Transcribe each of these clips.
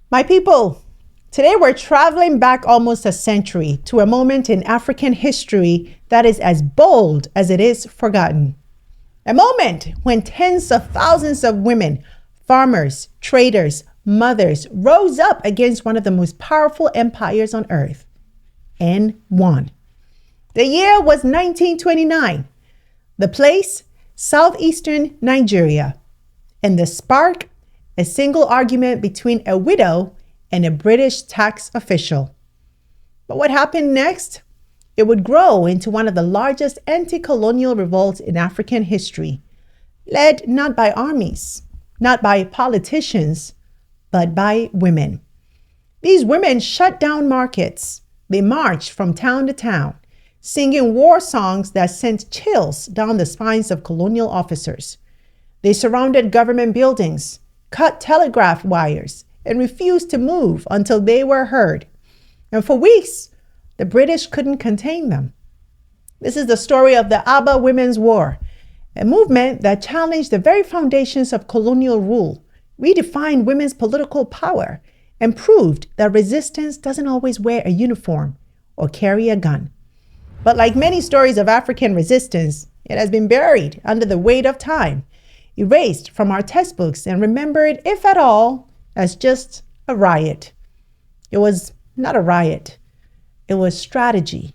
My people, today we're traveling back almost a century to a moment in African history that is as bold as it is forgotten. A moment when tens of thousands of women, farmers, traders, mothers rose up against one of the most powerful empires on earth and won. The year was 1929. The place, southeastern Nigeria. And the spark, a single argument between a widow and a British tax official. But what happened next? It would grow into one of the largest anti-colonial revolts in African history, led not by armies, not by politicians, but by women. These women shut down markets. They marched from town to town, singing war songs that sent chills down the spines of colonial officers. They surrounded government buildings, cut telegraph wires, and refused to move until they were heard. And for weeks, the British couldn't contain them. This is the story of the Aba Women's War, a movement that challenged the very foundations of colonial rule, redefined women's political power, and proved that resistance doesn't always wear a uniform or carry a gun. But like many stories of African resistance, it has been buried under the weight of time, erased from our textbooks and remembered, if at all, as just a riot. It was not a riot. It was strategy.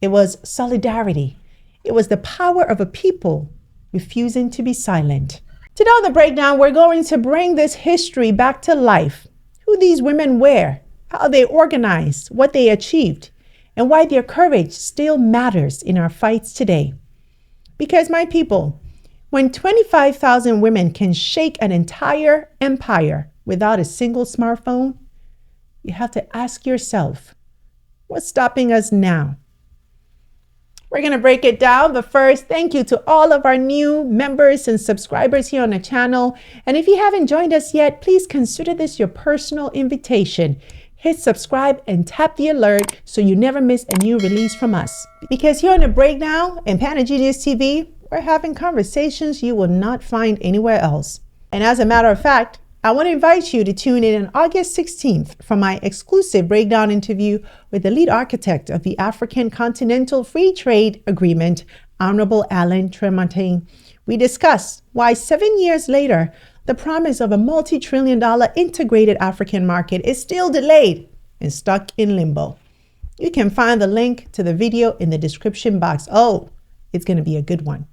It was solidarity. It was the power of a people refusing to be silent. Today on The Breakdown, we're going to bring this history back to life. Who these women were, how they organized, what they achieved, and why their courage still matters in our fights today. Because my people, when 25,000 women can shake an entire empire without a single smartphone, you have to ask yourself, what's stopping us now? We're going to break it down, but first, thank you to all of our new members and subscribers here on the channel. And if you haven't joined us yet, please consider this your personal invitation. Hit subscribe and tap the alert so you never miss a new release from us. Because here on The Breakdown and PanaGenius TV, we're having conversations you will not find anywhere else. And as a matter of fact, I want to invite you to tune in on August 16th for my exclusive breakdown interview with the lead architect of the African Continental Free Trade Agreement, Honorable Alan Tremontaine. We discuss why 7 years later, the promise of a multi-trillion-dollar integrated African market is still delayed and stuck in limbo. You can find the link to the video in the description box. Oh, it's going to be a good one.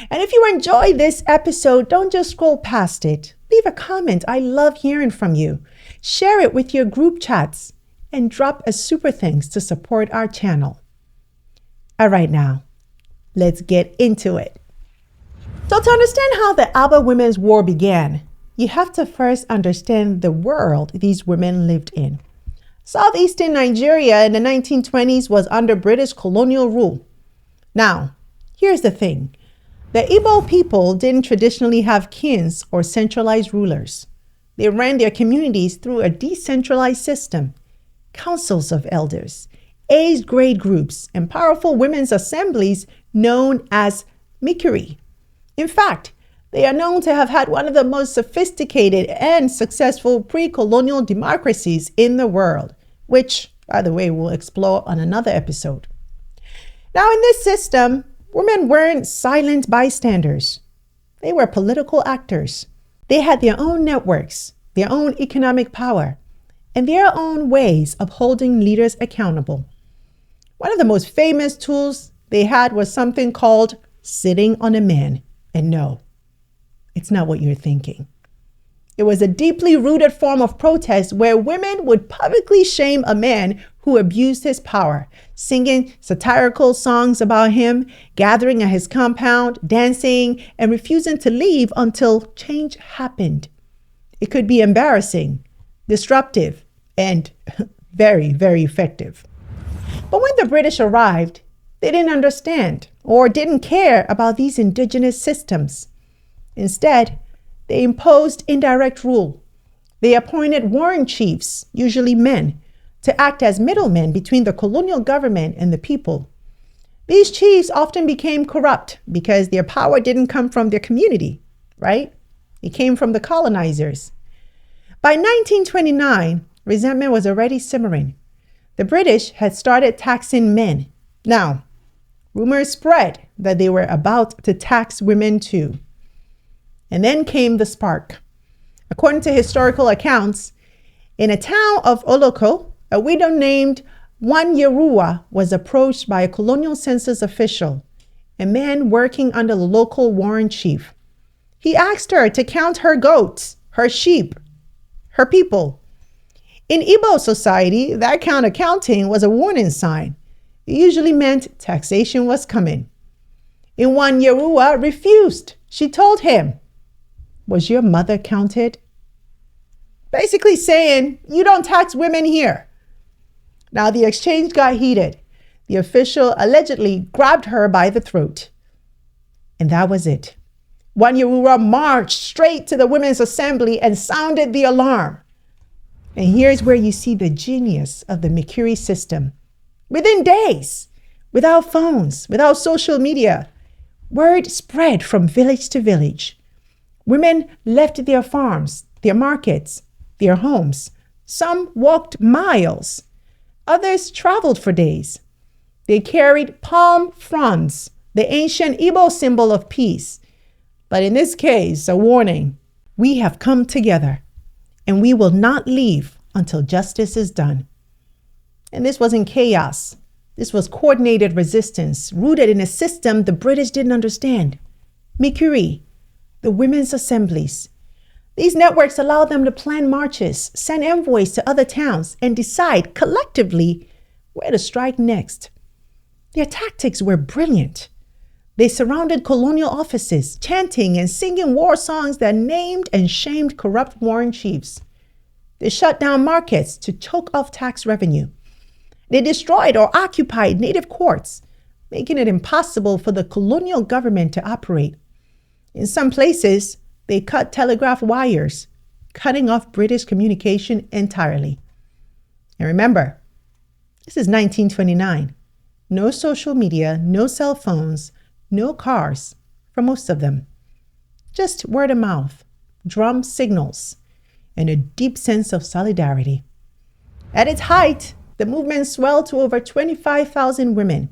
And if you enjoy this episode, don't just scroll past it. Leave a comment. I love hearing from you. Share it with your group chats and drop a super thanks to support our channel. All right, now, let's get into it. So to understand how the Aba Women's War began, you have to first understand the world these women lived in. Southeastern Nigeria in the 1920s was under British colonial rule. Now, here's the thing. The Igbo people didn't traditionally have kings or centralized rulers. They ran their communities through a decentralized system, councils of elders, age-grade groups, and powerful women's assemblies known as Mikiri. In fact, they are known to have had one of the most sophisticated and successful pre-colonial democracies in the world, which, by the way, we'll explore on another episode. Now, in this system, women weren't silent bystanders. They were political actors. They had their own networks, their own economic power, and their own ways of holding leaders accountable. One of the most famous tools they had was something called sitting on a man. And no, it's not what you're thinking. It was a deeply rooted form of protest where women would publicly shame a man who abused his power, singing satirical songs about him, gathering at his compound, dancing, and refusing to leave until change happened. It could be embarrassing, disruptive, and very, very effective. But when the British arrived, they didn't understand or didn't care about these indigenous systems. Instead, they imposed indirect rule. They appointed warring chiefs, usually men, to act as middlemen between the colonial government and the people. These chiefs often became corrupt because their power didn't come from their community, right? It came from the colonizers. By 1929, resentment was already simmering. The British had started taxing men. Now, rumors spread that they were about to tax women too. And then came the spark. According to historical accounts, in a town of Oloko, a widow named Wanyeruwa was approached by a colonial census official, a man working under the local warrant chief. He asked her to count her goats, her sheep, her people. In Igbo society, that kind of counting was a warning sign. It usually meant taxation was coming. And Wanyeruwa refused. She told him, "Was your mother counted?" Basically saying, "You don't tax women here." Now the exchange got heated. The official allegedly grabbed her by the throat. And that was it. Wanyeruwa marched straight to the Women's Assembly and sounded the alarm. And here's where you see the genius of the Mercury system. Within days, without phones, without social media, word spread from village to village. Women left their farms, their markets, their homes. Some walked miles. Others traveled for days. They carried palm fronds, the ancient Igbo symbol of peace. But in this case, a warning. We have come together, and we will not leave until justice is done. And this wasn't chaos. This was coordinated resistance, rooted in a system the British didn't understand. Mercury, the women's assemblies. These networks allowed them to plan marches, send envoys to other towns, and decide collectively where to strike next. Their tactics were brilliant. They surrounded colonial offices, chanting and singing war songs that named and shamed corrupt warrant chiefs. They shut down markets to choke off tax revenue. They destroyed or occupied native courts, making it impossible for the colonial government to operate. In some places, they cut telegraph wires, cutting off British communication entirely. And remember, this is 1929. No social media, no cell phones, no cars for most of them. Just word of mouth, drum signals, and a deep sense of solidarity. At its height, the movement swelled to over 25,000 women.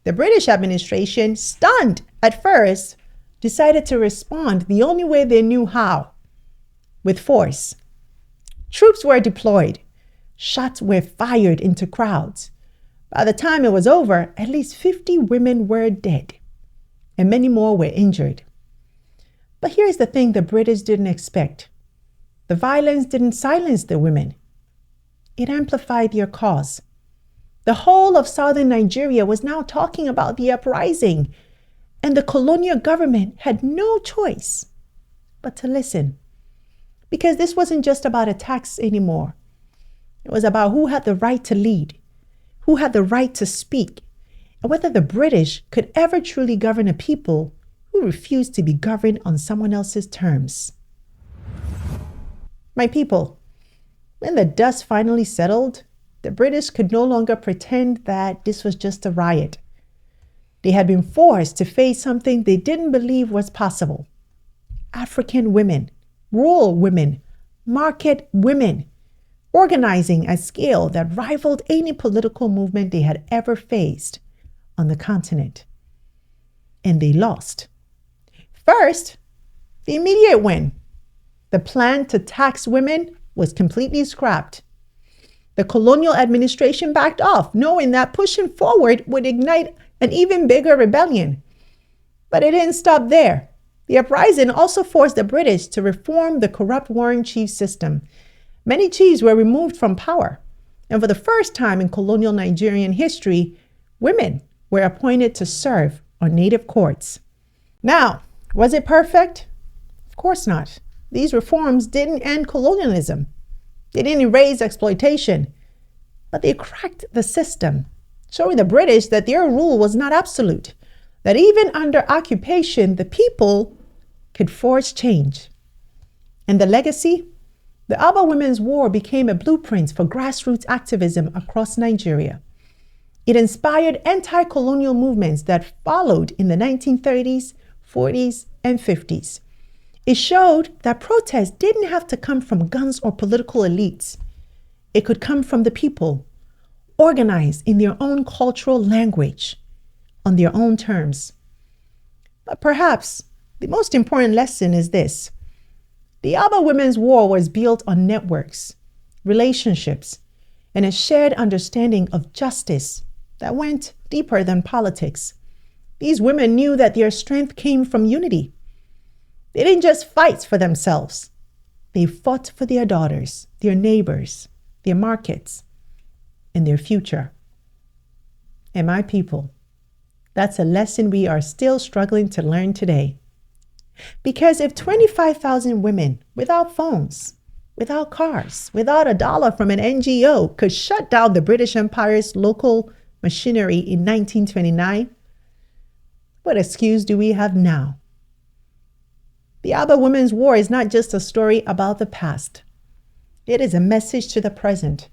The British administration, stunned at first, decided to respond the only way they knew how, with force. Troops were deployed. Shots were fired into crowds. By the time it was over, at least 50 women were dead, and many more were injured. But here's the thing the British didn't expect. The violence didn't silence the women. It amplified their cause. The whole of southern Nigeria was now talking about the uprising, and the colonial government had no choice but to listen. Because this wasn't just about a tax anymore. It was about who had the right to lead, who had the right to speak, and whether the British could ever truly govern a people who refused to be governed on someone else's terms. My people, when the dust finally settled, the British could no longer pretend that this was just a riot. They had been forced to face something they didn't believe was possible. African women, rural women, market women, organizing at scale that rivaled any political movement they had ever faced on the continent. And they lost. First, the immediate win. The plan to tax women was completely scrapped. The colonial administration backed off, knowing that pushing forward would ignite an even bigger rebellion. But it didn't stop there. The uprising also forced the British to reform the corrupt warrant chief system. Many chiefs were removed from power. And for the first time in colonial Nigerian history, women were appointed to serve on native courts. Now, was it perfect? Of course not. These reforms didn't end colonialism. They didn't erase exploitation, but they cracked the system, showing the British that their rule was not absolute, that even under occupation, the people could force change. And the legacy? The Aba Women's War became a blueprint for grassroots activism across Nigeria. It inspired anti-colonial movements that followed in the 1930s, 40s, and 50s. It showed that protest didn't have to come from guns or political elites. It could come from the people, organized in their own cultural language, on their own terms. But perhaps the most important lesson is this. The Aba Women's War was built on networks, relationships, and a shared understanding of justice that went deeper than politics. These women knew that their strength came from unity. They didn't just fight for themselves. They fought for their daughters, their neighbors, their markets, and their future. And my people, that's a lesson we are still struggling to learn today. Because if 25,000 women without phones, without cars, without $1 from an NGO could shut down the British Empire's local machinery in 1929, what excuse do we have now? The Aba Women's War is not just a story about the past. It is a message to the present,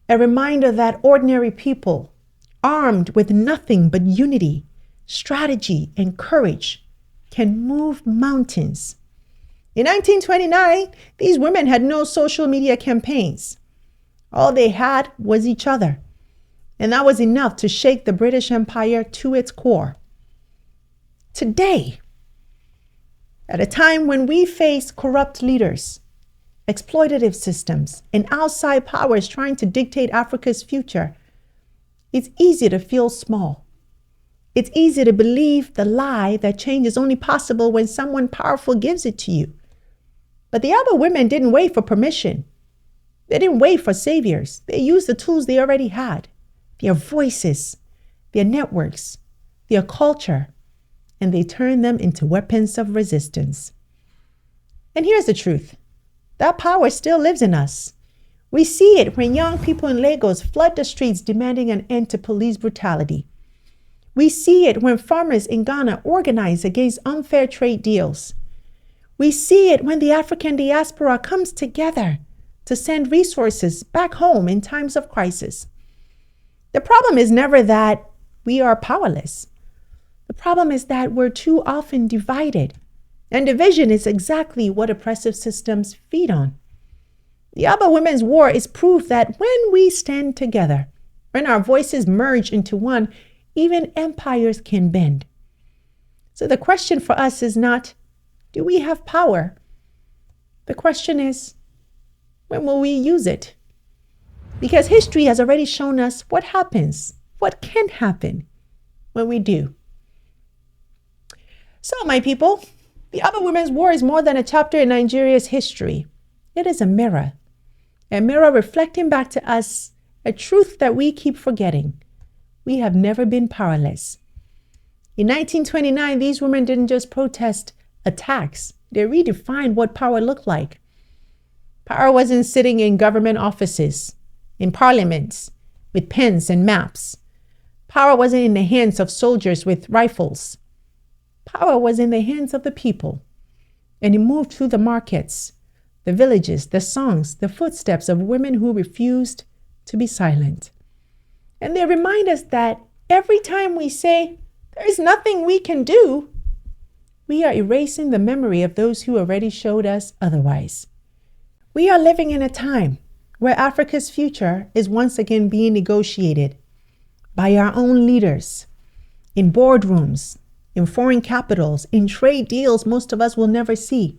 a reminder that ordinary people, armed with nothing but unity, strategy, and courage, can move mountains. In 1929, these women had no social media campaigns. All they had was each other, and that was enough to shake the British Empire to its core. Today, at a time when we face corrupt leaders, exploitative systems, and outside powers trying to dictate Africa's future, it's easy to feel small. It's easy to believe the lie that change is only possible when someone powerful gives it to you. But the Aba women didn't wait for permission. They didn't wait for saviors. They used the tools they already had, their voices, their networks, their culture, and they turned them into weapons of resistance. And here's the truth. That power still lives in us. We see it when young people in Lagos flood the streets demanding an end to police brutality. We see it when farmers in Ghana organize against unfair trade deals. We see it when the African diaspora comes together to send resources back home in times of crisis. The problem is never that we are powerless. The problem is that we're too often divided, and division is exactly what oppressive systems feed on. The Aba Women's War is proof that when we stand together, when our voices merge into one, even empires can bend. So the question for us is not, do we have power? The question is, when will we use it? Because history has already shown us what happens, what can happen when we do. So, my people, the Aba Women's War is more than a chapter in Nigeria's history. It is a mirror reflecting back to us a truth that we keep forgetting. We have never been powerless. In 1929, these women didn't just protest attacks. They redefined what power looked like. Power wasn't sitting in government offices, in parliaments, with pens and maps. Power wasn't in the hands of soldiers with rifles. Power was in the hands of the people, and it moved through the markets, the villages, the songs, the footsteps of women who refused to be silent. And they remind us that every time we say, there is nothing we can do, we are erasing the memory of those who already showed us otherwise. We are living in a time where Africa's future is once again being negotiated by our own leaders, in boardrooms, in foreign capitals, in trade deals most of us will never see.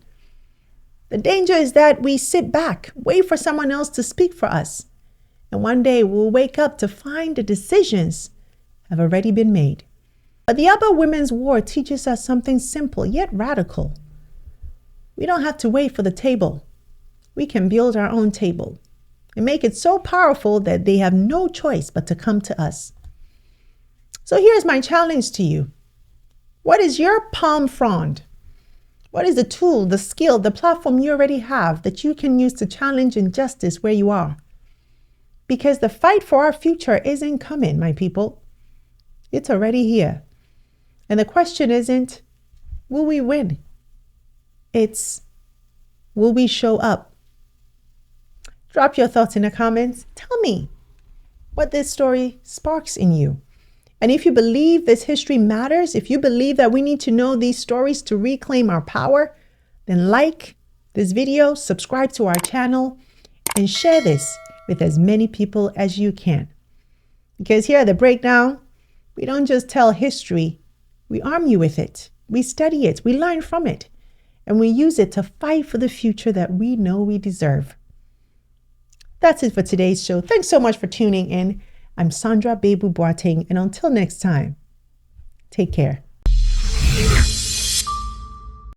The danger is that we sit back, wait for someone else to speak for us, and one day we'll wake up to find the decisions have already been made. But the Aba Women's War teaches us something simple yet radical. We don't have to wait for the table. We can build our own table and make it so powerful that they have no choice but to come to us. So here's my challenge to you. What is your palm frond? What is the tool, the skill, the platform you already have that you can use to challenge injustice where you are? Because the fight for our future isn't coming, my people. It's already here. And the question isn't, will we win? It's, will we show up? Drop your thoughts in the comments. Tell me what this story sparks in you. And if you believe this history matters, if you believe that we need to know these stories to reclaim our power, then like this video, subscribe to our channel, and share this with as many people as you can. Because here at The Breakdown, we don't just tell history, we arm you with it. We study it, we learn from it, and we use it to fight for the future that we know we deserve. That's it for today's show. Thanks so much for tuning in. I'm Sandra Babu-Boateng, and until next time, take care.